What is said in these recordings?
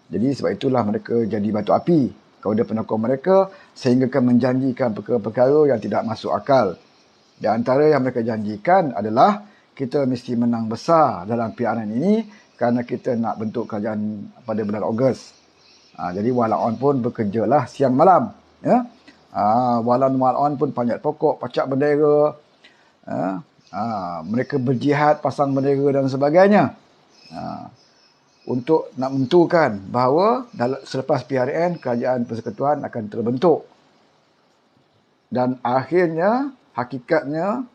Jadi sebab itulah mereka jadi batu api kepada penokong mereka sehingga menjanjikan perkara-perkara yang tidak masuk akal. Di antara yang mereka janjikan adalah kita mesti menang besar dalam PRN ini kerana kita nak bentuk kerajaan pada bulan Ogos. Jadi Walaon pun bekerjalah siang malam. Ya? Walaon pun panjat pokok, pacak bendera. Mereka berjihad, pasang bendera dan sebagainya. Untuk nak menentukan bahawa selepas PRN, kerajaan persekutuan akan terbentuk. Dan akhirnya, hakikatnya,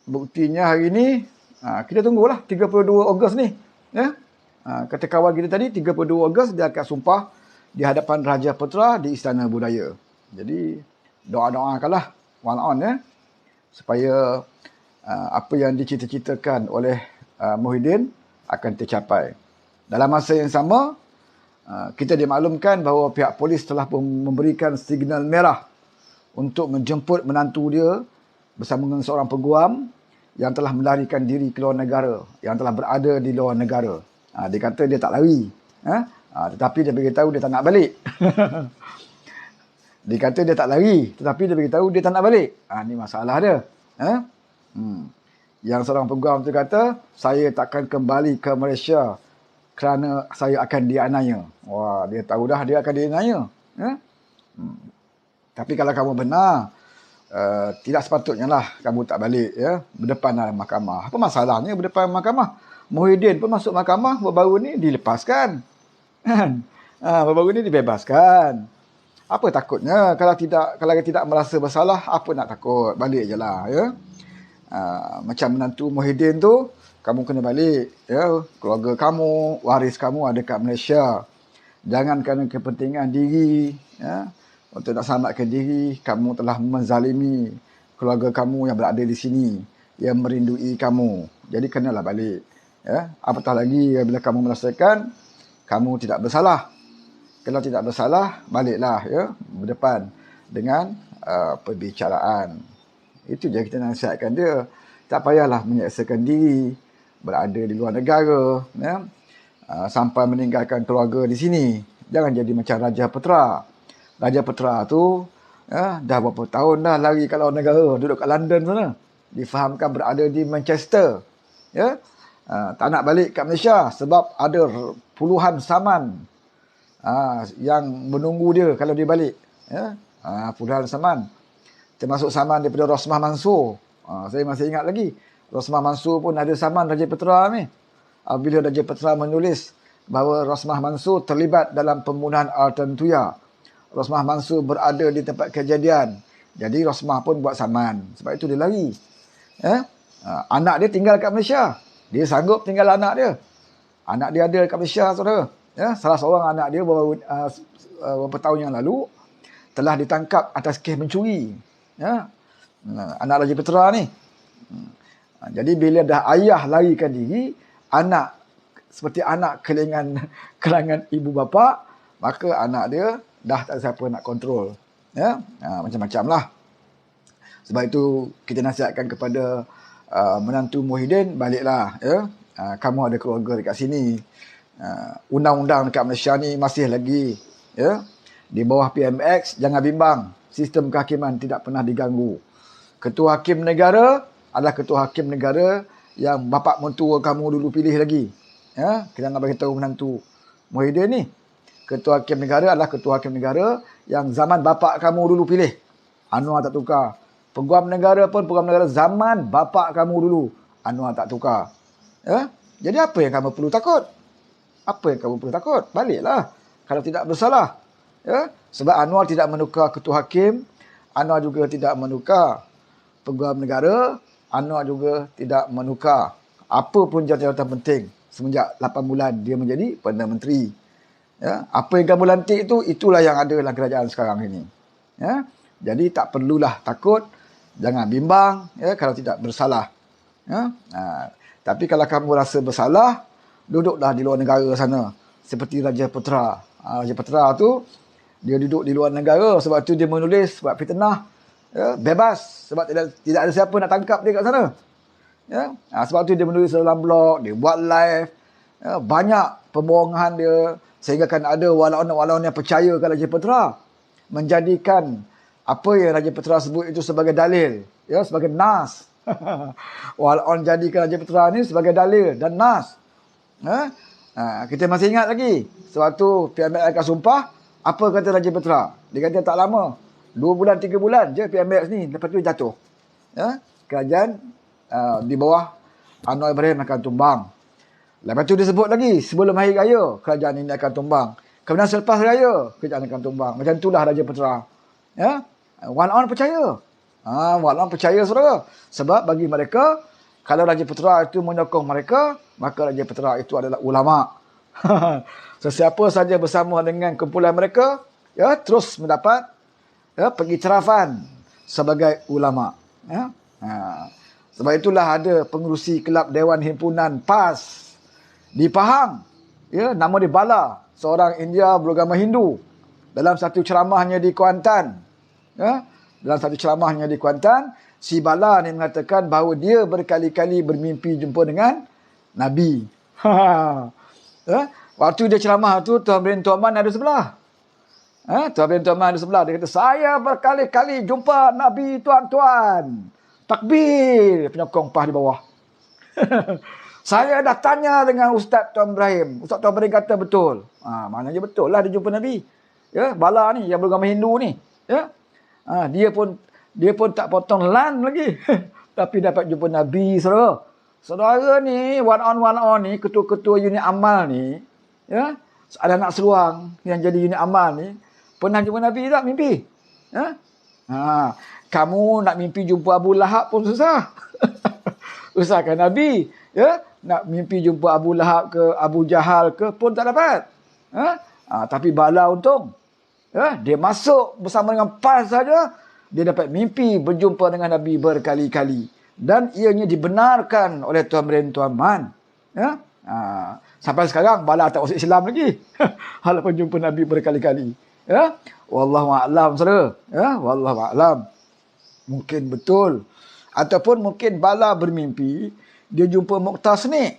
buktinya hari ini, kita tunggulah 32 Ogos ni. Ya? Kata kawan kita tadi, 32 Ogos dia akan sumpah di hadapan Raja Putra di Istana Budaya. Jadi, doa-doakanlah Walaon, ya, supaya apa yang dicita-citakan oleh Muhyiddin akan tercapai. Dalam masa yang sama, kita dimaklumkan bahawa pihak polis telah memberikan signal merah untuk menjemput menantu dia bersama dengan seorang peguam yang telah melarikan diri ke luar negara, yang telah berada di luar negara. Dia kata dia tak lari. Tetapi dia beritahu dia tak nak balik. Dia kata dia tak lari, tetapi dia beritahu dia tak nak balik. Ini masalah dia. Yang seorang peguam tu kata, saya takkan kembali ke Malaysia kerana saya akan dianiaya. Wah, dia tahu dah dia akan dianiaya. Tapi kalau kamu benar, tidak sepatutnya lah kamu tak balik, ya, berdepan dalam mahkamah. Apa masalahnya berdepan mahkamah? Muhyiddin pun masuk mahkamah, baru-baru ni dilepaskan. Baru-baru ni dibebaskan. Apa takutnya? Kalau tidak merasa bersalah, apa nak takut? Balik je lah, ya. Macam menantu Muhyiddin tu, kamu kena balik, ya. Keluarga kamu, waris kamu ada kat Malaysia. Jangan kerana kepentingan diri, ya, untuk nak selamatkan diri, kamu telah menzalimi keluarga kamu yang berada di sini, yang merindui kamu. Jadi kenalah balik, ya. Apatah lagi bila kamu merasakan kamu tidak bersalah. Kalau tidak bersalah, baliklah, ya, berdepan dengan perbicaraan. Itu je kita nasihatkan dia. Tak payahlah menyeksakan diri, berada di luar negara, ya, sampai meninggalkan keluarga di sini. Jangan jadi macam Raja Putra. Raja Putra tu, ya, dah berapa tahun dah lari kat luar negara, duduk kat London sana. Difahamkan berada di Manchester. Ya, tak nak balik kat Malaysia sebab ada puluhan saman yang menunggu dia kalau dia balik. Ya, puluhan saman. Termasuk saman daripada Rosmah Mansur. Saya masih ingat lagi. Rosmah Mansur pun ada saman Raja Putra ni. Bila Raja Putra menulis bahawa Rosmah Mansur terlibat dalam pembunuhan Alton Tuya. Rosmah Mansur berada di tempat kejadian. Jadi Rosmah pun buat saman. Sebab itu dia lari. Anak dia tinggal kat Malaysia. Dia sanggup tinggal anak dia. Anak dia ada kat Malaysia, saudara. Ya, salah seorang anak dia beberapa tahun yang lalu telah ditangkap atas kes mencuri. Ya, anak Raja Putra ni. Jadi bila dah ayah larikan diri, anak seperti anak kelangan ibu bapa, maka anak dia dah tak ada siapa nak kontrol. Ya, macam-macam lah. Sebab itu kita nasihatkan kepada menantu Muhyiddin, baliklah, ya. Kamu ada keluarga dekat sini. Undang-undang dekat Malaysia ni masih lagi, ya, di bawah PMX. Jangan bimbang, sistem kehakiman tidak pernah diganggu. Ketua Hakim Negara adalah ketua Hakim Negara yang bapa mentua kamu dulu pilih lagi. Ya, kita nak bagi tahu menantu Muhyiddin ni, ketua Hakim Negara adalah ketua Hakim Negara yang zaman bapa kamu dulu pilih. Anwar tak tukar. Peguam negara pun peguam negara zaman bapa kamu dulu. Anwar tak tukar. Ya? Jadi apa yang kamu perlu takut? Apa yang kamu perlu takut? Baliklah kalau tidak bersalah. Ya? Sebab Anwar tidak menukar ketua hakim, Anwar juga tidak menukar peguam negara, Anwar juga tidak menukar apa pun jawatan penting semenjak 8 bulan dia menjadi Perdana Menteri. Ya? Apa yang kamu lantik itu, itulah yang ada dalam kerajaan sekarang ini. Ya? Jadi tak perlulah takut, jangan bimbang, ya, kalau tidak bersalah. Ya? Tapi kalau kamu rasa bersalah, duduklah di luar negara sana. Seperti Raja Putra. Raja Putra tu, dia duduk di luar negara. Sebab tu dia menulis, buat fitnah. Ya, bebas. Sebab tidak ada siapa nak tangkap dia kat sana. Ya? Sebab tu dia menulis dalam blog, dia buat live. Banyak pembohongan dia, sehingga kan ada walaun-walaun yang percaya kepada Raja Putra, menjadikan apa yang Raja Putra sebut itu sebagai dalil, sebagai nas. Walaun jadikan Raja Putra ni sebagai dalil dan nas. Kita masih ingat lagi sewaktu PMX akan sumpah, apa kata Raja Putra? Dia kata tak lama, 2 bulan 3 bulan je PMX ni, lepas tu jatuh. Kerajaan di bawah Anwar Ibrahim akan tumbang. Lepas tu dia sebut lagi, sebelum hari raya kerajaan ini akan tumbang. Kemudian selepas raya kerajaan akan tumbang. Macam itulah Raja Putra. Walaun percaya. Walaun percaya, saudara. Sebab bagi mereka, kalau Raja Putra itu menyokong mereka, maka Raja Putra itu adalah ulama. Sesiapa saja bersama dengan kumpulan mereka, terus mendapat pengiktirafan sebagai ulama. Sebab itulah ada pengerusi kelab Dewan Himpunan PAS di Pahang. Nama dia Bala, seorang India beragama Hindu. Dalam satu ceramahnya di Kuantan, si Bala ni mengatakan bahawa dia berkali-kali bermimpi jumpa dengan Nabi. Waktu dia ceramah tu, Tuan Bin Tuan Man ada sebelah. Tuan Bin Tuan Man ada sebelah. Dia kata, saya berkali-kali jumpa Nabi tuan-tuan. Takbir. Penyokong PAS di bawah. Saya dah tanya dengan Ustaz Tuan Ibrahim. Ustaz Tuan Ibrahim kata betul. Maknanya betul lah dia jumpa Nabi. Bala ni yang beragama Hindu ni. Dia pun tak potong lan lagi. Tapi dapat jumpa Nabi, saudara. Saudara ni, one on ni, ketua-ketua unit amal ni, ada anak seluang yang jadi unit amal ni, pernah jumpa Nabi tak mimpi? Kamu nak mimpi jumpa Abu Lahab pun susah. Usahakan Nabi, nak mimpi jumpa Abu Lahab ke Abu Jahal ke pun tak dapat. Tapi Bala untung. Dia masuk bersama dengan PAS saja, dia dapat mimpi berjumpa dengan Nabi berkali-kali. Dan ianya dibenarkan oleh Tuan Bren Tuan Man. Sampai sekarang Bala tak masuk Islam lagi. Walaupun jumpa Nabi berkali-kali. Wallahu'alam, saudara. Wallahu'alam. Mungkin betul. Ataupun mungkin Bala bermimpi dia jumpa Mokhtar Snake.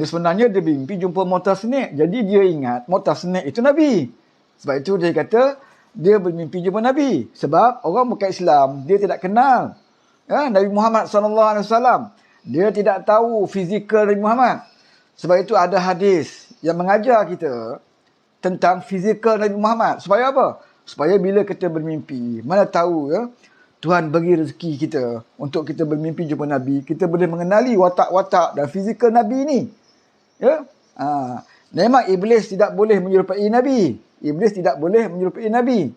Sebenarnya dia mimpi jumpa Mokhtar Snake. Jadi dia ingat Mokhtar Snake itu Nabi. Sebab itu dia kata dia bermimpi jumpa Nabi. Sebab orang bukan Islam, dia tidak kenal Nabi Muhammad SAW. Dia tidak tahu fizikal Nabi Muhammad. Sebab itu ada hadis yang mengajar kita tentang fizikal Nabi Muhammad. Supaya apa? Supaya bila kita bermimpi, mana tahu Tuhan bagi rezeki kita untuk kita bermimpi jumpa Nabi, kita boleh mengenali watak-watak dan fizikal Nabi ni. Memang Iblis tidak boleh menyerupai Nabi. Iblis tidak boleh menyerupai Nabi.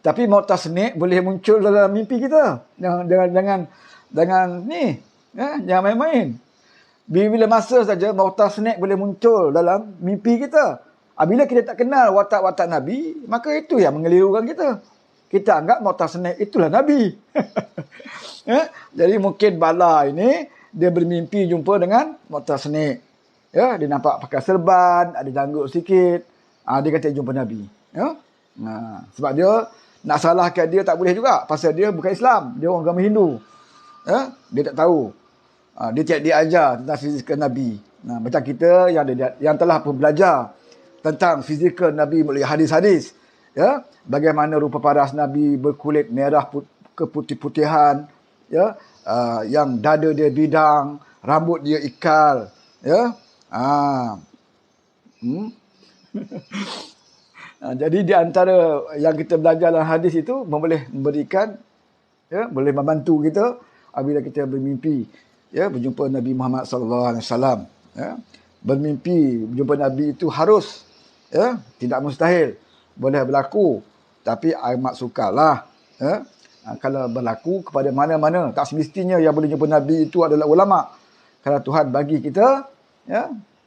Tapi Mokhtar Snake boleh muncul dalam mimpi kita. Jangan ni, jangan main-main. Bila masa saja Mokhtar Snake boleh muncul dalam mimpi kita. Bila kita tak kenal watak-watak Nabi, maka itu yang mengelirukan kita. Kita anggap Mokhtar Snake itulah Nabi. Jadi mungkin Bala ini, dia bermimpi jumpa dengan Mokhtar Snake. Dia nampak pakai serban, ada janggut sikit. Dia kata jumpa Nabi. Sebab dia nak salahkan dia tak boleh juga. Pasal dia bukan Islam. Dia orang agama Hindu. Dia tak tahu. Dia ajar tentang fizikal Nabi. Macam kita yang telah pun belajar tentang fizikal Nabi melalui hadis-hadis. Bagaimana rupa paras Nabi berkulit merah keputih-putihan. Yang dada dia bidang, rambut dia ikal. Jadi di antara yang kita belajar dalam hadis itu boleh memberikan, boleh membantu kita apabila kita bermimpi berjumpa Nabi Muhammad SAW. Bermimpi berjumpa Nabi itu harus, tidak mustahil, boleh berlaku, tapi amat sukarlah. Kalau berlaku kepada mana-mana, tak semestinya yang boleh jumpa Nabi itu adalah ulama. Kalau Tuhan bagi kita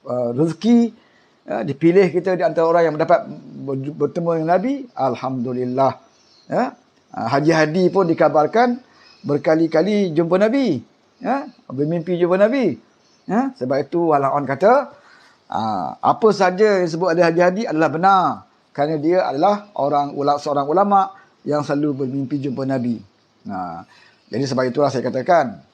rezeki, dipilih kita di antara orang yang mendapat bertemu dengan Nabi, alhamdulillah. Haji Hadi pun dikabarkan berkali-kali jumpa Nabi, bermimpi jumpa Nabi. Sebab itu walaun kata apa saja yang disebut oleh Haji Hadi adalah benar, kerana dia adalah seorang ulama yang selalu bermimpi jumpa Nabi. Jadi sebab itulah saya katakan,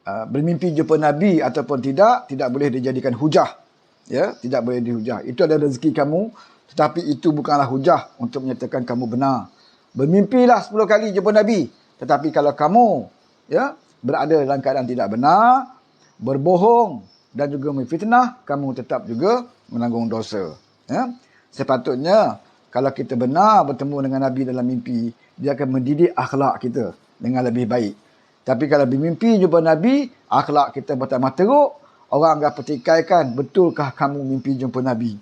bermimpi jumpa Nabi ataupun tidak boleh dijadikan hujah. Ya, tidak boleh dihujah. Itu adalah rezeki kamu, tetapi itu bukanlah hujah untuk menyatakan kamu benar. Bermimpilah 10 kali jumpa Nabi, tetapi kalau kamu ya berada dalam keadaan tidak benar, berbohong dan juga memfitnah, kamu tetap juga menanggung dosa. Ya. Sepatutnya kalau kita benar bertemu dengan Nabi dalam mimpi, dia akan mendidik akhlak kita dengan lebih baik. Tapi kalau bermimpi jumpa Nabi, akhlak kita bertambah teruk, orang akan pertikaikan, betulkah kamu mimpi jumpa Nabi?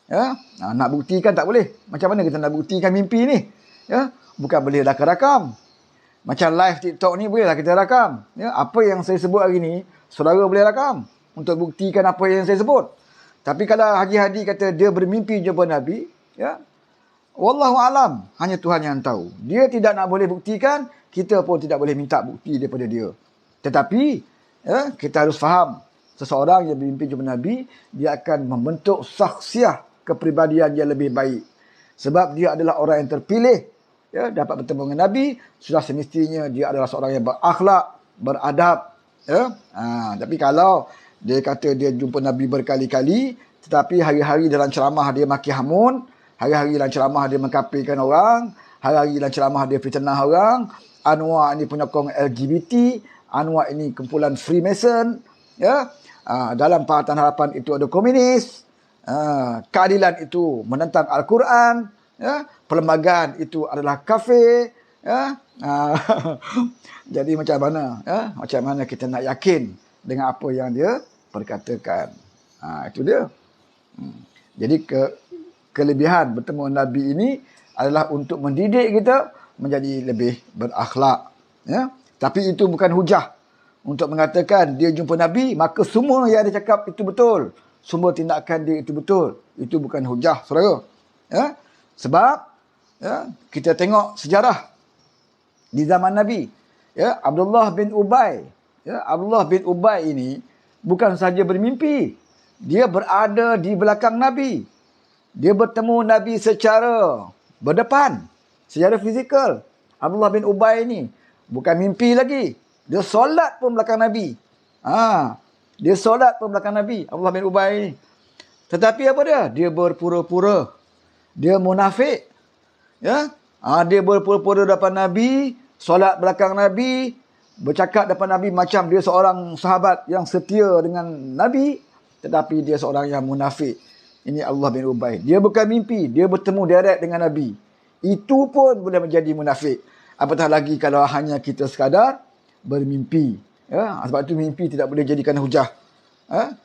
Ya, nak buktikan tak boleh. Macam mana kita nak buktikan mimpi ni? Ya, bukan boleh rakam-rakam. Macam live TikTok ni bolehlah kita rakam. Ya, apa yang saya sebut hari ni, saudara boleh rakam untuk buktikan apa yang saya sebut. Tapi kalau Haji Hadi kata dia bermimpi jumpa Nabi, ya, wallahu alam, hanya Tuhan yang tahu. Dia tidak nak boleh buktikan, kita pun tidak boleh minta bukti daripada dia. Tetapi ya, kita harus faham, seseorang yang bermimpi jumpa Nabi, dia akan membentuk saksiah kepribadian yang lebih baik. Sebab dia adalah orang yang terpilih, ya, dapat bertemu dengan Nabi, sudah semestinya dia adalah seorang yang berakhlak, beradab. Ya. Tapi kalau dia kata dia jumpa Nabi berkali-kali, tetapi hari-hari dalam ceramah dia maki hamun, hari-hari dalam ceramah dia mengkafirkan orang, hari-hari dalam ceramah dia fitnah orang, Anwar ini penyokong LGBT, Anwar ini kumpulan Freemason, ya. Dalam Pakatan Harapan itu ada komunis, keadilan itu menentang Al-Quran, ya. Perlembagaan itu adalah kafir, ya. Jadi macam mana, ya? Macam mana kita nak yakin dengan apa yang dia perkatakan? Itu dia. Jadi kelebihan bertemu Nabi ini adalah untuk mendidik kita menjadi lebih berakhlak. Ya? Tapi itu bukan hujah untuk mengatakan dia jumpa Nabi, maka semua yang dia cakap itu betul. Semua tindakan dia itu betul. Itu bukan hujah, saudara. Ya? Sebab ya, kita tengok sejarah di zaman Nabi. Ya, Abdullah bin Ubay. Ya, Abdullah bin Ubay ini bukan sahaja bermimpi. Dia berada di belakang Nabi. Dia bertemu Nabi secara berdepan, secara fizikal. Abdullah bin Ubay ini bukan mimpi lagi. Dia solat pun belakang Nabi. Dia solat pun belakang Nabi, Abdullah bin Ubay ini. Tetapi apa dia? Dia berpura-pura. Dia munafik. Ya? Dia berpura-pura depan Nabi, solat belakang Nabi, bercakap depan Nabi macam dia seorang sahabat yang setia dengan Nabi, tetapi dia seorang yang munafik. Ini Abdullah bin Ubay. Dia bukan mimpi, dia bertemu direct dengan Nabi. Itu pun boleh menjadi munafik. Apatah lagi kalau hanya kita sekadar bermimpi. Ya? Sebab itu mimpi tidak boleh jadikan hujah.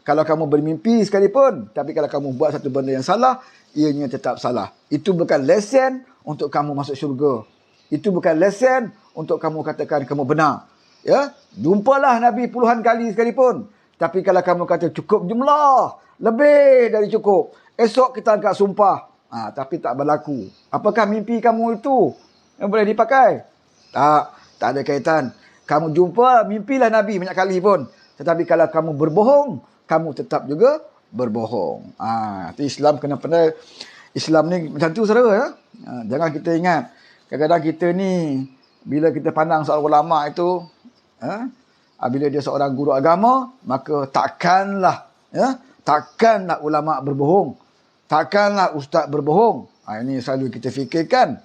Kalau kamu bermimpi sekalipun, tapi kalau kamu buat satu benda yang salah, ianya tetap salah. Itu bukan lesen untuk kamu masuk syurga. Itu bukan lesen untuk kamu katakan kamu benar. Ya? Jumpalah Nabi puluhan kali sekalipun. Tapi kalau kamu kata cukup jumlah, lebih dari cukup, esok kita angkat sumpah. Tapi tak berlaku. Apakah mimpi kamu itu yang boleh dipakai? Tak ada kaitan. Kamu jumpa, mimpilah Nabi banyak kali pun. Tetapi kalau kamu berbohong, kamu tetap juga berbohong. Islam kena pandai. Islam ni macam tu, saudara. Ya? Jangan kita ingat. Kadang-kadang kita ni, bila kita pandang seorang ulama itu, bila dia seorang guru agama, maka takkanlah ulama berbohong. Takkanlah ustaz berbohong. Ini selalu kita fikirkan.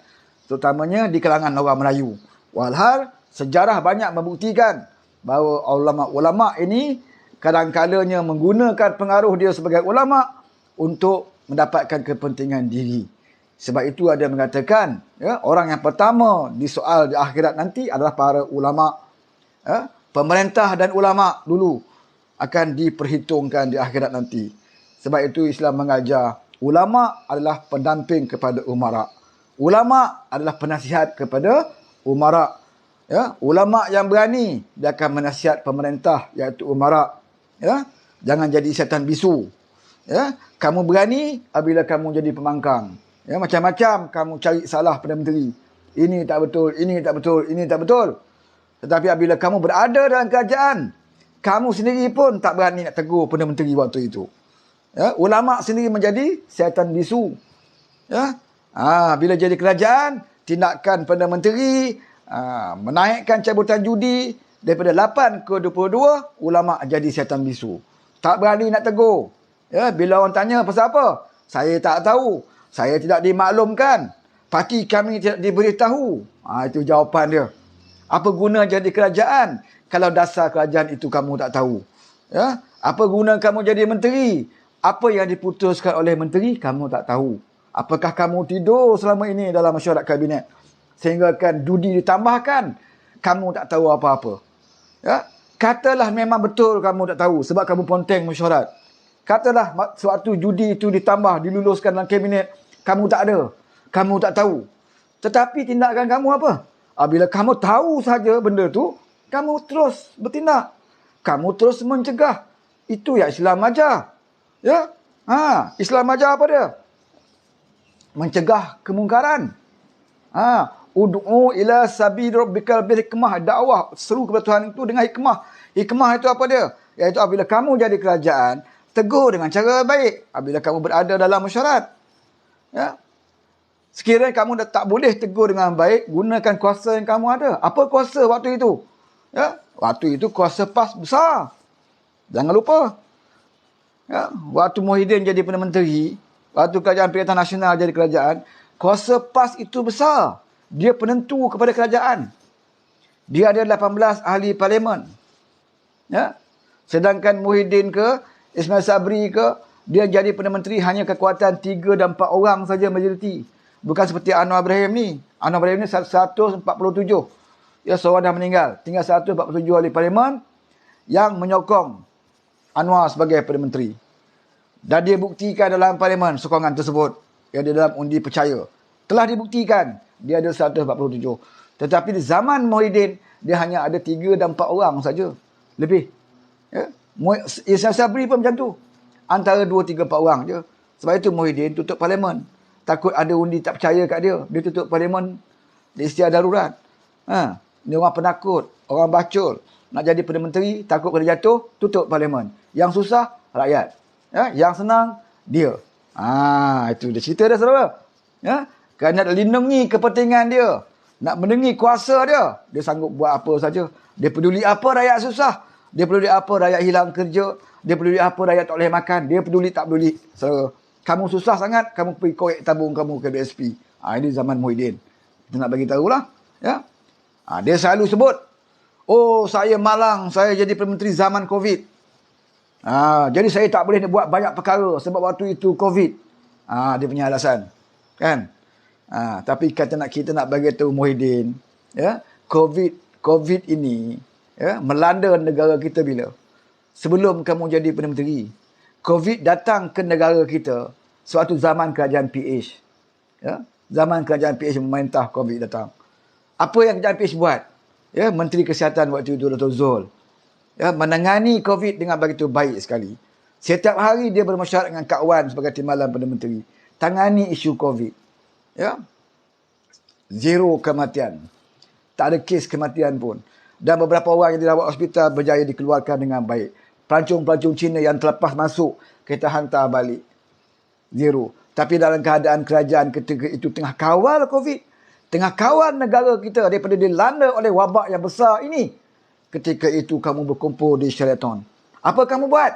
Terutamanya di kalangan orang Melayu. Walhal, sejarah banyak membuktikan bahawa ulama-ulama ini kadang-kadangnya menggunakan pengaruh dia sebagai ulama untuk mendapatkan kepentingan diri. Sebab itu ada mengatakan, ya, orang yang pertama disoal di akhirat nanti adalah para ulama. Ya, pemerintah dan ulama dulu akan diperhitungkan di akhirat nanti. Sebab itu Islam mengajar ulama adalah pendamping kepada umara. Ulama adalah penasihat kepada umara. Ya, ulama yang berani, dia akan menasihat pemerintah, iaitu umara. Ya, jangan jadi setan bisu. Ya, kamu berani apabila kamu jadi pembangkang. Ya, macam-macam kamu cari salah pada menteri. Ini tak betul, ini tak betul, ini tak betul. Tetapi apabila kamu berada dalam kerajaan, kamu sendiri pun tak berani nak tegur Perdana Menteri waktu itu. Ya, ulama sendiri menjadi syaitan bisu. Ya, bila jadi kerajaan, tindakan Perdana Menteri, menaikkan cabutan judi, Daripada 8 ke 22, ulama jadi syaitan bisu. Tak berani nak tegur. Ya, bila orang tanya pasal apa? Saya tak tahu. Saya tidak dimaklumkan. Parti kami tidak diberitahu. Itu jawapan dia. Apa guna jadi kerajaan kalau dasar kerajaan itu kamu tak tahu? Ya? Apa guna kamu jadi menteri? Apa yang diputuskan oleh menteri kamu tak tahu? Apakah kamu tidur selama ini dalam mesyuarat kabinet sehingga kan judi ditambahkan? Kamu tak tahu apa-apa. Ya? Katalah memang betul kamu tak tahu sebab kamu ponteng mesyuarat. Katalah sewaktu judi itu ditambah, diluluskan dalam kabinet, kamu tak ada. Kamu tak tahu. Tetapi tindakan kamu apa? Bila kamu tahu saja benda tu, kamu terus bertindak. Kamu terus mencegah. Itu yang Islam ajar. Ya? Islam ajar apa dia? Mencegah kemungkaran. Ud'u ila sabil rabbikal bil hikmah, dakwah, seru kepada Tuhan itu dengan hikmah. Hikmah itu apa dia? Iaitu apabila kamu jadi kerajaan, tegur dengan cara baik. Apabila kamu berada dalam mesyuarat. Ya. Sekiranya kamu dah tak boleh tegur dengan baik, gunakan kuasa yang kamu ada. Apa kuasa waktu itu? Ya, waktu itu kuasa PAS besar. Jangan lupa. Ya, waktu Muhyiddin jadi Perdana Menteri, waktu Kerajaan Perikatan Nasional jadi kerajaan, kuasa PAS itu besar. Dia penentu kepada kerajaan. Dia ada 18 ahli parlimen. Ya. Sedangkan Muhyiddin ke, Ismail Sabri ke, dia jadi Perdana Menteri hanya kekuatan 3 dan 4 orang saja majoriti. Bukan seperti Anwar Ibrahim ni. Anwar Ibrahim ni 147. Ya, seorang dah meninggal. Tinggal 147 ahli parlimen yang menyokong Anwar sebagai Perdana Menteri. Dan dia buktikan dalam parlimen sokongan tersebut. Yang di dalam undi percaya. Telah dibuktikan. Dia ada 147. Tetapi di zaman Muhyiddin, dia hanya ada 3 dan 4 orang saja. Lebih. Ya? Ismail Sabri pun macam tu. Antara 2, 3, 4 orang je. Sebab itu Muhyiddin tutup parlimen. Takut ada undi tak percaya kat dia. Dia tutup parlimen. Dia istiar darurat. Dia orang penakut. Orang bacul. Nak jadi Perdana Menteri, takut kalau jatuh, tutup parlimen. Yang susah, rakyat. Ya? Yang senang, dia. Itu dia cerita dia, saudara. Ya? Kerana nak lindungi kepentingan dia. Nak mendengi kuasa dia. Dia sanggup buat apa saja. Dia peduli apa rakyat susah. Dia peduli apa rakyat hilang kerja. Dia peduli apa rakyat tak boleh makan. Dia peduli tak peduli. Saudara. Kamu susah sangat, kamu pergi korek tabung kamu ke BSP. Ini zaman Muhyiddin. Kita nak bagi tahulah. Ya? Dia selalu sebut, saya malang, saya jadi Perdana Menteri zaman COVID. Jadi saya tak boleh buat banyak perkara sebab waktu itu COVID. Dia punya alasan. Kan? Tapi kita nak bagi tahu Muhyiddin, ya, COVID ini, ya, melanda negara kita bila? Sebelum kamu jadi Perdana Menteri. COVID datang ke negara kita sewaktu zaman kerajaan PH. Ya, zaman kerajaan PH memerintah, COVID datang. Apa yang kerajaan PH buat? Ya, Menteri Kesihatan waktu itu Dr. Zul, ya, menangani COVID dengan begitu baik sekali. Setiap hari dia bermesyuarat dengan Kak Wan sebagai timbalan Perdana Menteri. Tangani isu COVID. Ya. Zero kematian. Tak ada kes kematian pun. Dan beberapa orang yang dirawat hospital berjaya dikeluarkan dengan baik. Pelancong-pelancong Cina yang terlepas masuk, kita hantar balik. Zero. Tapi dalam keadaan kerajaan ketika itu tengah kawal COVID. Tengah kawal negara kita daripada dilanda oleh wabak yang besar ini. Ketika itu kamu berkumpul di Sheraton. Apa kamu buat?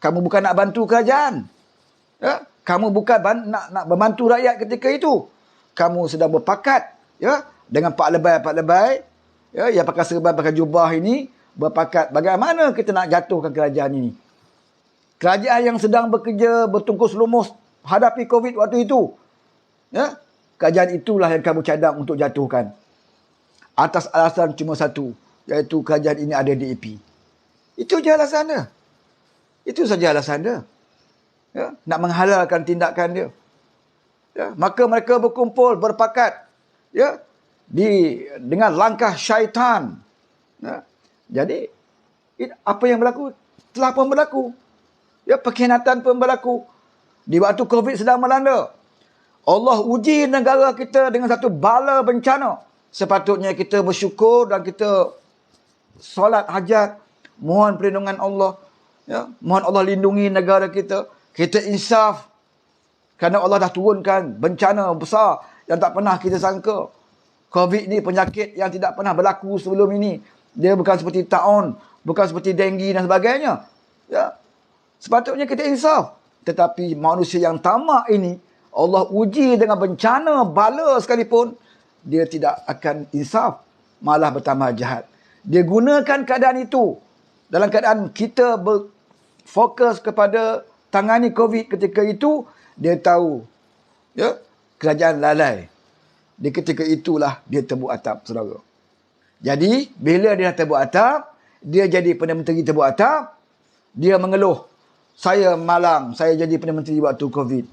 Kamu bukan nak bantu kerajaan. Ya? Kamu bukan nak membantu rakyat ketika itu. Kamu sedang berpakat, ya, dengan pak lebay, ya, yang pakai serban, pakai jubah ini, berpakat bagaimana kita nak jatuhkan kerajaan ini. Kerajaan yang sedang bekerja bertungkus lumus hadapi COVID waktu itu. Ya, kerajaan itulah yang kamu cadang untuk jatuhkan. Atas alasan cuma satu, iaitu kerajaan ini ada DAP. Itu je alasan dia. Itu saja alasan dia. Ya, nak menghalalkan tindakan dia. Ya, maka mereka berkumpul, berpakat, ya, dengan langkah syaitan. Ya, jadi apa yang berlaku telah pun berlaku. Ya, pengkhianatan pun berlaku. Di waktu COVID sedang melanda, Allah uji negara kita dengan satu bala bencana. Sepatutnya kita bersyukur dan kita solat hajat, mohon perlindungan Allah. Ya, mohon Allah lindungi negara kita. Kita insaf. Kerana Allah dah turunkan bencana besar yang tak pernah kita sangka. COVID ni penyakit yang tidak pernah berlaku sebelum ini. Dia bukan seperti taun, bukan seperti denggi dan sebagainya. Ya. Sepatutnya kita insaf. Tetapi manusia yang tamak ini, Allah uji dengan bencana, bala sekalipun, dia tidak akan insaf, malah bertambah jahat. Dia gunakan keadaan itu. Dalam keadaan kita berfokus kepada tangani COVID ketika itu, dia tahu, ya, kerajaan lalai. Di ketika itulah dia tebuk atap, saudara. Jadi, bila dia tebuk atap, dia jadi Perdana Menteri tebuk atap, dia mengeluh, saya malang, saya jadi Perdana Menteri waktu COVID.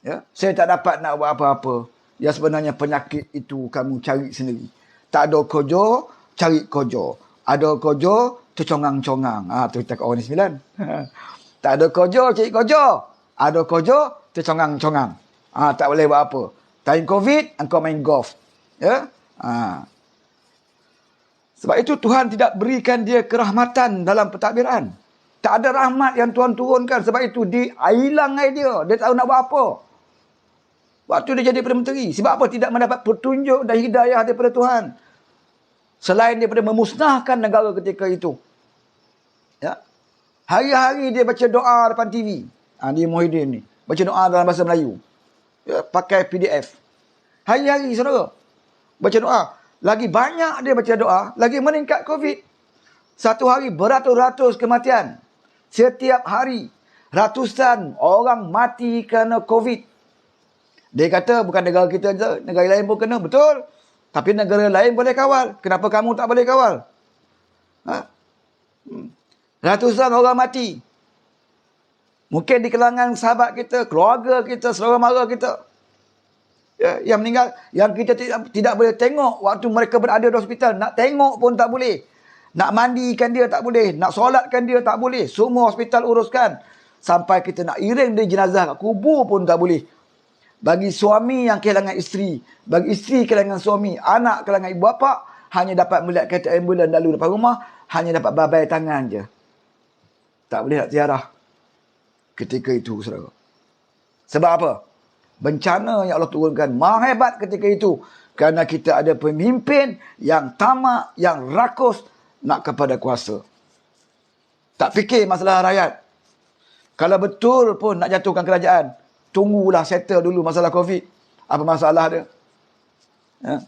Ya, saya tak dapat nak buat apa-apa. Ya, sebenarnya penyakit itu kamu cari sendiri. Tak ada kojo, cari kojo. Ada kojo, tercongang-congang. Tu kita kat orang ni 9. Tak ada kojo, cari kojo. Ada kojo, tercongang-congang. Tak boleh buat apa. Time COVID, engkau main golf. Ya? Sebab itu Tuhan tidak berikan dia kerahmatan dalam pentadbiran. Tak ada rahmat yang Tuhan turunkan. Sebab itu dia hilang dia. Dia tak tahu nak buat apa. Waktu dia jadi Perdana Menteri. Sebab apa? Tidak mendapat petunjuk dan hidayah daripada Tuhan. Selain daripada memusnahkan negara ketika itu. Ya? Hari-hari dia baca doa depan TV. Dia Muhyiddin ni. Baca doa dalam bahasa Melayu. Ya, pakai PDF. Hari-hari, saudara. Baca doa. Lagi banyak dia baca doa, lagi meningkat COVID. Satu hari beratus-ratus kematian. Setiap hari, ratusan orang mati kerana COVID. Dia kata bukan negara kita saja, negara lain pun kena. Betul. Tapi negara lain boleh kawal. Kenapa kamu tak boleh kawal? Ratusan orang mati. Mungkin di kalangan sahabat kita, keluarga kita, saudara mara kita. Ya, yang meninggal, yang kita tidak boleh tengok waktu mereka berada di hospital. Nak tengok pun tak boleh. Nak mandikan dia tak boleh. Nak solatkan dia tak boleh. Semua hospital uruskan. Sampai kita nak iring dia jenazah kat kubur pun tak boleh. Bagi suami yang kehilangan isteri, bagi isteri kehilangan suami, anak kehilangan ibu bapa, hanya dapat melihat kereta ambulan lalu depan rumah, hanya dapat babai tangan je. Tak boleh nak ziarah ketika itu, saudara. Sebab apa? Bencana yang Allah turunkan maha hebat ketika itu. Kerana kita ada pemimpin yang tamak, yang rakus nak kepada kuasa. Tak fikir masalah rakyat. Kalau betul pun nak jatuhkan kerajaan, tunggulah settle dulu masalah COVID. Apa masalah dia? Ya.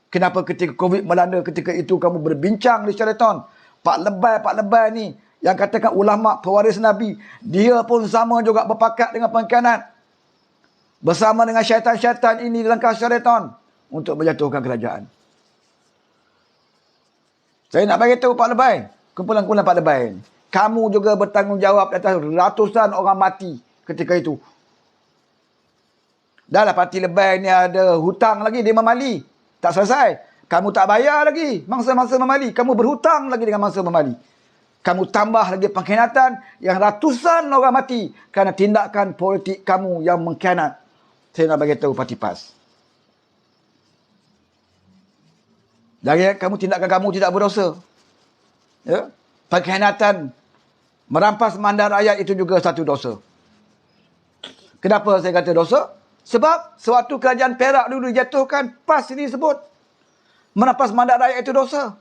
Kenapa ketika COVID melanda ketika itu kamu berbincang di Sheraton? Pak lebay ni yang katakan ulama pewaris Nabi, dia pun sama juga berpakat dengan pengkhianat. Bersama dengan syaitan-syaitan ini dalam Sheraton untuk menjatuhkan kerajaan. Saya nak bagi tahu Pak Lebay, kumpulan-kumpulan Pak Lebay, kamu juga bertanggungjawab atas ratusan orang mati ketika itu. Dah lah parti Lebay ni ada hutang lagi, dia memali. Tak selesai. Kamu tak bayar lagi mangsa-mangsa memali. Kamu berhutang lagi dengan mangsa memali. Kamu tambah lagi pengkhianatan yang ratusan orang mati kerana tindakan politik kamu yang mengkhianat. Saya nak bagi tahu parti PAS. Dari tindakan kamu tidak berdosa. Ya? Pengkhianatan, merampas mandat rakyat itu juga satu dosa. Kenapa saya kata dosa? Sebab sewaktu kerajaan Perak dulu dijatuhkan, PAS ini sebut merampas mandat rakyat itu dosa.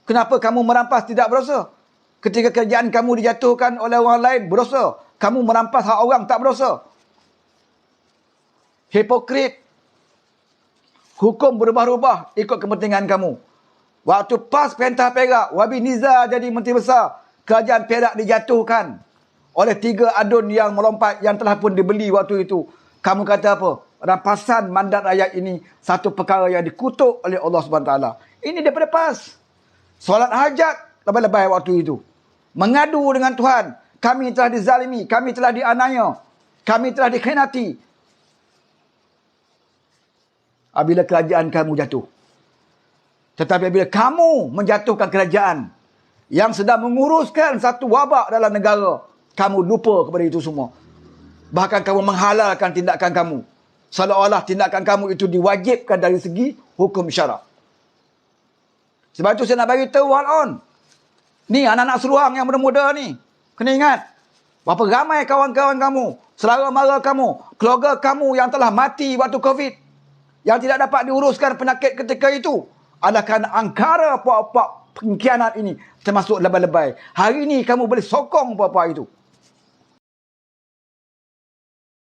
Kenapa kamu merampas tidak berdosa? Ketika kerajaan kamu dijatuhkan oleh orang lain, berdosa. Kamu merampas hak orang, tak berdosa. Hipokrit. Hukum berubah-ubah ikut kepentingan kamu. Waktu PAS Pentah Perak, Wabi Niza jadi Menteri Besar, kerajaan Perak dijatuhkan oleh 3 adun yang melompat yang telah pun dibeli waktu itu. Kamu kata apa? Rampasan mandat rakyat ini satu perkara yang dikutuk oleh Allah SWT. Ini daripada PAS. Solat hajat lebay-lebay waktu itu. Mengadu dengan Tuhan. Kami telah dizalimi. Kami telah dianiaya. Kami telah dikhianati. Apabila kerajaan kamu jatuh. Tetapi apabila kamu menjatuhkan kerajaan yang sedang menguruskan satu wabak dalam negara, kamu lupa kepada itu semua. Bahkan kamu menghalalkan tindakan kamu. Seolah-olah tindakan kamu itu diwajibkan dari segi hukum syarak. Sebab itu saya nak bagi tahu on. Ni anak-anak seruang yang muda-muda ni. Kena ingat. Berapa ramai kawan-kawan kamu, saudara mara kamu, keluarga kamu yang telah mati waktu COVID. Yang tidak dapat diuruskan penyakit ketika itu adalah kerana angkara puak-puak pengkhianat ini termasuk lebay-lebay. Hari ini kamu boleh sokong puan-puan itu.